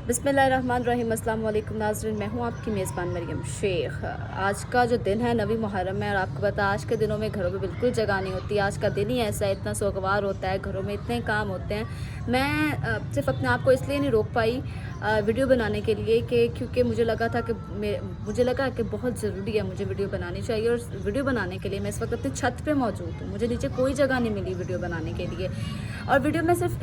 बिस्मिल्लाहिर्रहमानिर्रहीम। अस्सलाम वालेकुम नाज़रीन, मैं हूँ आपकी मेज़बान मरियम शेख। आज का जो दिन है 9 मुहर्रम है और आपको पता है आज के दिनों में घरों में बिल्कुल जगह नहीं होती। आज का दिन ही ऐसा है, इतना सोगवार होता है, घरों में इतने काम होते हैं। मैं सिर्फ अपने आप को इसलिए नहीं रोक पाई वीडियो बनाने के लिए कि क्योंकि मुझे लगा कि बहुत ज़रूरी है, मुझे वीडियो बनानी चाहिए। और वीडियो बनाने के लिए मैं इस वक्त अपनी छत पे मौजूद हूँ, मुझे नीचे कोई जगह नहीं मिली वीडियो बनाने के लिए। और वीडियो में सिर्फ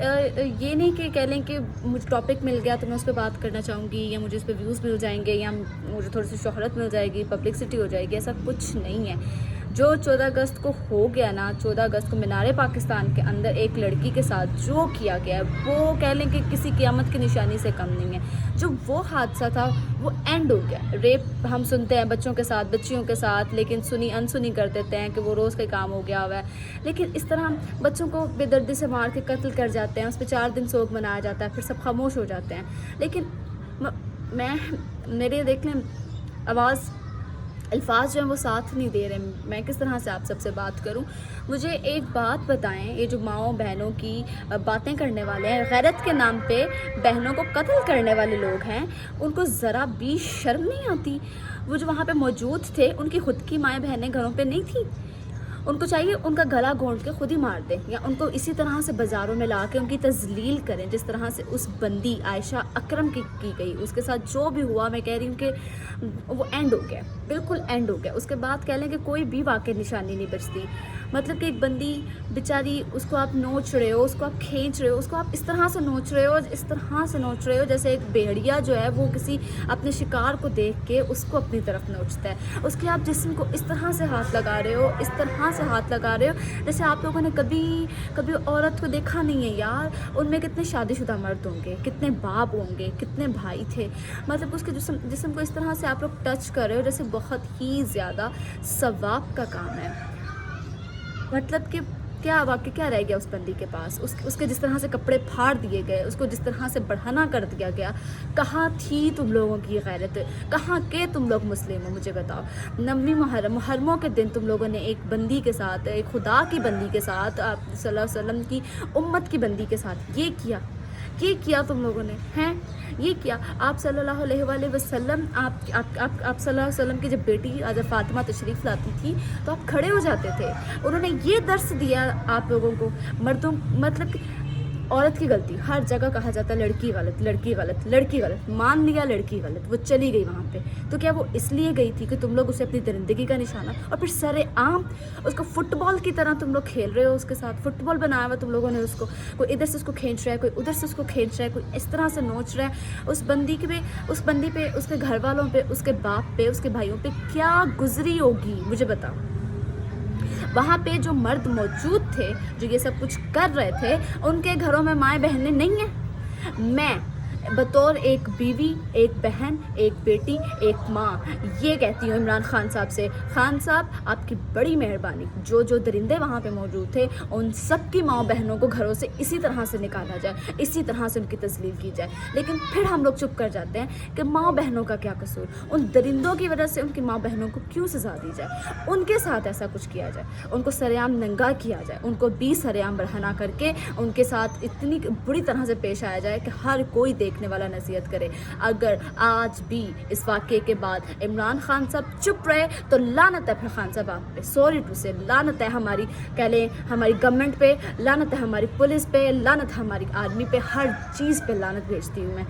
ये नहीं कि कह लें कि मुझे टॉपिक मिल गया तो मैं उस पर बात करना चाहूँगी या मुझे उस पर व्यूज़ मिल जाएंगे या मुझे थोड़ी सी शोहरत मिल जाएगी, पब्लिसिटी हो जाएगी, ऐसा कुछ नहीं है। जो 14 अगस्त को हो गया ना, 14 अगस्त को मीनार पाकिस्तान के अंदर एक लड़की के साथ जो किया गया है वो कह लें कि किसी क़यामत की निशानी से कम नहीं है। जो वो हादसा था वो एंड हो गया। रेप हम सुनते हैं बच्चों के साथ, बच्चियों के साथ, लेकिन सुनी अनसुनी कर देते हैं कि वो रोज़ का काम हो गया हुआ है। लेकिन इस तरह बच्चों को बेदर्दी से मार के कत्ल कर जाते हैं, उस पर 4 दिन सोग मनाया जाता है, फिर सब खामोश हो जाते हैं। लेकिन मेरे देख लें आवाज़ अल्फाज जो हैं वो साथ नहीं दे रहे। मैं किस तरह से आप सबसे बात करूं? मुझे एक बात बताएं, ये जो माँओं बहनों की बातें करने वाले हैं, गैरत के नाम पे बहनों को कत्ल करने वाले लोग हैं, उनको ज़रा भी शर्म नहीं आती? वो जो वहाँ पे मौजूद थे उनकी खुद की माएँ बहनें घरों पे नहीं थी? उनको चाहिए उनका गला घोंट के खुद ही मार दें या उनको इसी तरह से बाज़ारों में ला के उनकी तजलील करें जिस तरह से उस बंदी आयशा अकरम की गई। उसके साथ जो भी हुआ, मैं कह रही हूँ कि वो एंड हो गया, बिल्कुल एंड हो गया। उसके बाद कह लें कि कोई भी वाकई निशानी नहीं बचती। मतलब कि एक बंदी बेचारी, उसको आप नोच रहे हो, उसको आप खींच रहे हो, उसको आप इस तरह से नोच रहे हो, इस तरह से नोच रहे हो जैसे एक भेड़िया जो है वो किसी अपने शिकार को देख के उसको अपनी तरफ नोचता है। उसके आप जिस्म को इस तरह से हाथ लगा रहे हो, इस तरह से हाथ लगा रहे हो जैसे आप लोगों ने कभी औरत को देखा नहीं है यार। उनमें कितने शादीशुदा मर्द होंगे, कितने बाप होंगे, कितने भाई थे। मतलब उसके जिस्म को इस तरह से आप लोग टच कर रहे हो जैसे बहुत ही ज़्यादा सवाब का काम है। मतलब कि क्या रह गया उस बंदी के पास? उसके जिस तरह से कपड़े फाड़ दिए गए, उसको जिस तरह से बढ़ाना कर दिया गया, कहाँ थी तुम लोगों की गैरत? कहाँ के तुम लोग मुस्लिम हो? मुझे बताओ। 9 मुहर्रमों के दिन तुम लोगों ने एक बंदी के साथ, एक खुदा की बंदी के साथ, आप सल्लल्लाहु अलैहि वसल्लम की उम्मत की बंदी के साथ ये किया तुम लोगों ने, हैं? ये किया। आप सल्लल्लाहु अलैहि वसल्लम, आप सल्लल्लाहु अलैहि वसल्लम की जब बेटी हज़रत फातिमा तशरीफ़ लाती थी तो आप खड़े हो जाते थे। उन्होंने ये दर्स दिया आप लोगों को, मर्दों, मतलब कि औरत की गलती हर जगह कहा जाता है, लड़की गलत, लड़की गलत, लड़की गलत। मान लिया लड़की गलत, वो चली गई वहाँ पे। तो क्या वो इसलिए गई थी कि तुम लोग उसे अपनी दरिंदगी का निशाना, और फिर सरेआम उसको फुटबॉल की तरह तुम लोग खेल रहे हो, उसके साथ फुटबॉल बनाया हुआ तुम लोगों ने उसको। कोई इधर से उसको खींच रहा है, कोई उधर से उसको खींच रहा है, कोई इस तरह से नोच रहा है। उस बंदी पे, उसके घर वालों पे, उसके बाप पे, उसके भाइयों पे क्या गुजरी होगी मुझे बताओ। वहाँ पे जो मर्द मौजूद थे जो ये सब कुछ कर रहे थे, उनके घरों में माएँ बहनें नहीं हैं? मैं बतौर एक बीवी, एक बहन, एक बेटी, एक माँ ये कहती हूँ इमरान खान साहब से, खान साहब आपकी बड़ी मेहरबानी, जो दरिंदे वहाँ पे मौजूद थे उन सब की माँ बहनों को घरों से इसी तरह से निकाला जाए, इसी तरह से उनकी तस्लील की जाए। लेकिन फिर हम लोग चुप कर जाते हैं कि माँ बहनों का क्या कसूर? उन दरिंदों की वजह से उनकी माँ बहनों को क्यों सजा दी जाए? उनके साथ ऐसा कुछ किया जाए, उनको सरेआम नंगा किया जाए, उनको भी सरेआम बढ़ाना करके उनके साथ इतनी बुरी तरह से पेश आया जाए कि हर कोई देखने वाला नसीहत करे। अगर आज भी इस वाक़े के बाद इमरान खान साहब चुप रहे तो लानत है फिर खान साहब आप पे, सॉरी टू से लानत है हमारी, कह लें हमारी गवर्नमेंट पे, लानत है हमारी पुलिस पे, लानत है हमारी आर्मी पे, हर चीज़ पे लानत भेजती हूँ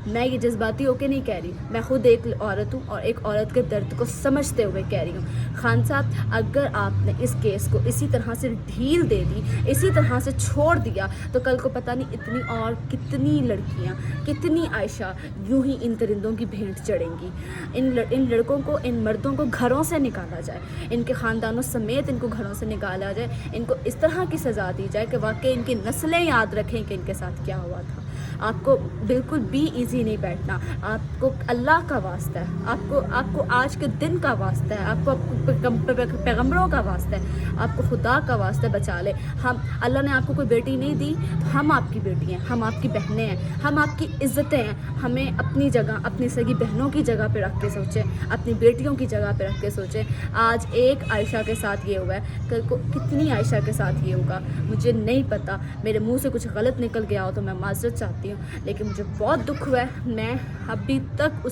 मैं ये जज्बाती होके नहीं कह रही, मैं खुद एक औरत हूँ और एक औरत के दर्द को समझते हुए कह रही हूँ। खान साहब अगर आपने इस केस को इसी तरह से ढील दे दी, इसी तरह से छोड़ दिया तो कल को पता नहीं इतनी और कितनी लड़कियाँ, कितनी आयशा यूं ही इन दरिंदों की भेंट चढ़ेंगी। इन लड़कों को, इन मर्दों को घरों से निकाला जाए, इनके ख़ानदानों समेत इनको घरों से निकाला जाए, इनको इस तरह की सज़ा दी जाए कि वाकई इनकी नस्लें याद रखें कि इनके साथ क्या हुआ था। आपको बिल्कुल भी इजी नहीं बैठना, आपको अल्लाह का वास्ता है, आपको आज के दिन का वास्ता है, आपको पैगम्बरों का वास्ता है, आपको खुदा का वास्ता है, बचा ले। हम, अल्लाह ने आपको कोई बेटी नहीं दी तो हम आपकी बेटी हैं, हम आपकी बहनें हैं, हम आपकी इज़्ज़तें हैं। हमें अपनी जगह, अपनी सगी बहनों की जगह पे रख के सोचें, अपनी बेटियों की जगह पे रख के सोचें। आज एक आयशा के साथ ये हुआ है, कल को कितनी आयशा के साथ ये होगा मुझे नहीं पता। मेरे मुंह से कुछ गलत निकल गया हो तो मैं माज़रत चाहती بیٹی ہوں، لیکن مجھے بہت دکھ ہوا ہے، میں ابھی تک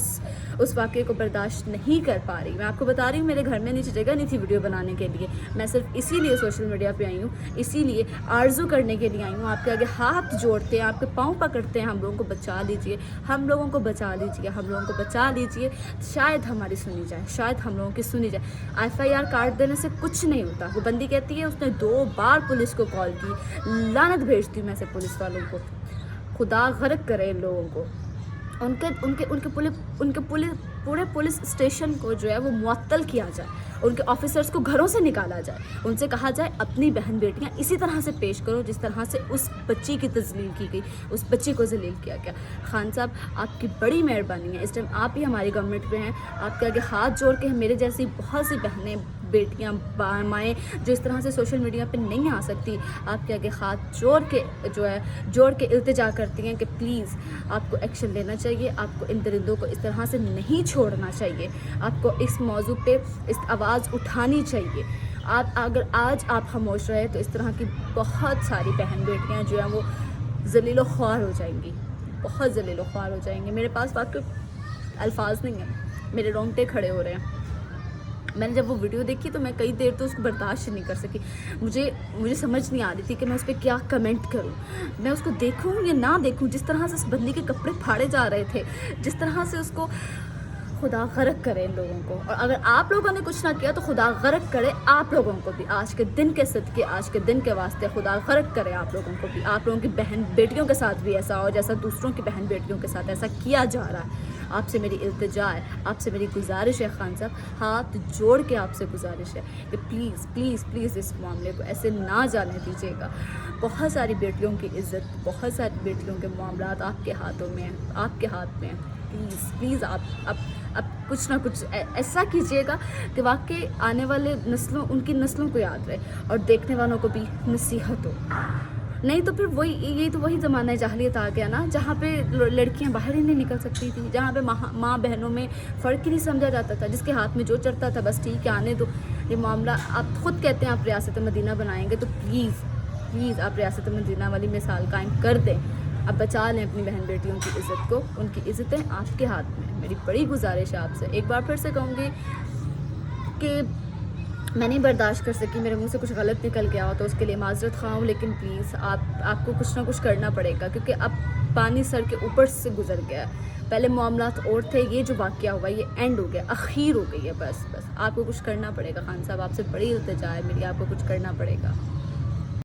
اس واقعے کو برداشت نہیں کر پا رہی. میں آپ کو بتا رہی ہوں میرے گھر میں نیچے جگہ نہیں تھی ویڈیو بنانے کے لیے، میں صرف اسی لیے سوشل میڈیا پہ آئی ہوں، اسی لیے آرزو کرنے کے لیے آئی ہوں. آپ کے آگے ہاتھ جوڑتے ہیں، آپ کے پاؤں پکڑتے ہیں، ہم لوگوں کو بچا لیجیے، ہم لوگوں کو بچا لیجیے، ہم لوگوں کو بچا لیجیے. شاید ہماری سنی جائے، شاید ہم لوگوں کی سنی جائے. FIR کاٹ دینے سے کچھ نہیں ہوتا. وہ بندی کہتی ہے اس نے 2 بار پولیس کو کال کی. لعنت بھیجتی ہوں میں سے پولیس والوں کو، خدا غرق کرے ان لوگوں کو. ان کے پورے پولیس اسٹیشن کو جو ہے وہ معطل کیا جائے، ان کے آفیسرز کو گھروں سے نکالا جائے، ان سے کہا جائے اپنی بہن بیٹیاں اسی طرح سے پیش کرو جس طرح سے اس بچی کی تذلیل کی گئی، اس بچی کو ذلیل کیا گیا. خان صاحب آپ کی بڑی مہربانی ہے، اس ٹائم آپ ہی ہماری گورنمنٹ پہ ہیں، آپ کے آگے ہاتھ جوڑ کے میرے جیسی بہت سی بہنیں بیٹیاں مائیں جو اس طرح سے سوشل میڈیا پہ نہیں آ سکتی، آپ کے آگے ہاتھ جوڑ کے التجا کرتی ہیں کہ پلیز آپ کو ایکشن لینا چاہیے، آپ کو ان درندوں کو اس طرح سے نہیں چھوڑنا چاہیے، آپ کو اس موضوع پہ اس آواز اٹھانی چاہیے. اگر آج آپ خاموش رہے تو اس طرح کی بہت ساری بہن بیٹیاں جو ہیں وہ ذلیل و خوار ہو جائیں گی، بہت ذلیل و خوار ہو جائیں گی. میرے پاس واقعی الفاظ نہیں ہیں، میرے رونگٹے کھڑے ہو رہے ہیں. میں نے جب وہ ویڈیو دیکھی تو میں کئی دیر تو اس کو برداشت نہیں کر سکی. مجھے سمجھ نہیں آ رہی تھی کہ میں اس پہ کیا کمنٹ کروں، میں اس کو دیکھوں یا نہ دیکھوں. جس طرح سے اس بندی کے کپڑے پھاڑے جا رہے تھے، جس طرح سے اس کو، خدا غرق کرے ان لوگوں کو. اور اگر آپ لوگوں نے کچھ نہ کیا تو خدا غرق کرے آپ لوگوں کو بھی. آج کے دن کے صدقے، آج کے دن کے واسطے خدا غرق کرے آپ لوگوں کو بھی. آپ لوگوں کی بہن بیٹیوں کے ساتھ بھی ایسا ہو جیسا دوسروں کی بہن بیٹیوں کے ساتھ ایسا کیا جا رہا ہے. آپ سے میری التجا ہے، آپ سے میری گزارش ہے خان صاحب، ہاتھ جوڑ کے آپ سے گزارش ہے کہ پلیز پلیز پلیز اس معاملے کو ایسے نہ جانے دیجیے گا. بہت ساری بیٹیوں کی عزت، بہت ساری بیٹیوں کے معاملات آپ کے ہاتھوں میں ہیں، آپ کے ہاتھ میں ہیں. پلیز پلیز آپ کچھ نہ کچھ ایسا کیجیے گا کہ واقعی آنے والے نسلوں، ان کی نسلوں کو یاد رہے اور دیکھنے والوں کو بھی نصیحت ہو. نہیں تو پھر یہی تو وہی زمانہ جاہلیت آ گیا نا، جہاں پہ لڑکیاں باہر ہی نہیں نکل سکتی تھیں، جہاں پہ ماں بہنوں میں فرق ہی نہیں سمجھا جاتا تھا، جس کے ہاتھ میں جو چڑھتا تھا بس ٹھیک ہے آنے دو. یہ معاملہ آپ خود کہتے ہیں آپ ریاست مدینہ بنائیں گے، تو پلیز پلیز آپ ریاست مدینہ والی مثال قائم کر دیں. اب بچا لیں اپنی بہن بیٹیوں کی عزت کو، ان کی عزتیں آپ کے ہاتھ میں. میری بڑی گزارش ہے آپ سے، ایک بار پھر سے کہوں گی کہ میں نہیں برداشت کر سکی، میرے منہ سے کچھ غلط نکل گیا ہو تو اس کے لیے معذرت خواہ ہوں، لیکن پلیز آپ کو کچھ نہ کچھ کرنا پڑے گا، کیونکہ اب پانی سر کے اوپر سے گزر گیا ہے. پہلے معاملات اور تھے، یہ جو واقعہ ہوا یہ اینڈ ہو گیا، اخیر ہو گئی ہے. بس آپ کو کچھ کرنا پڑے گا خان صاحب، آپ سے بڑی التجا ہے میری، آپ کو کچھ کرنا پڑے گا.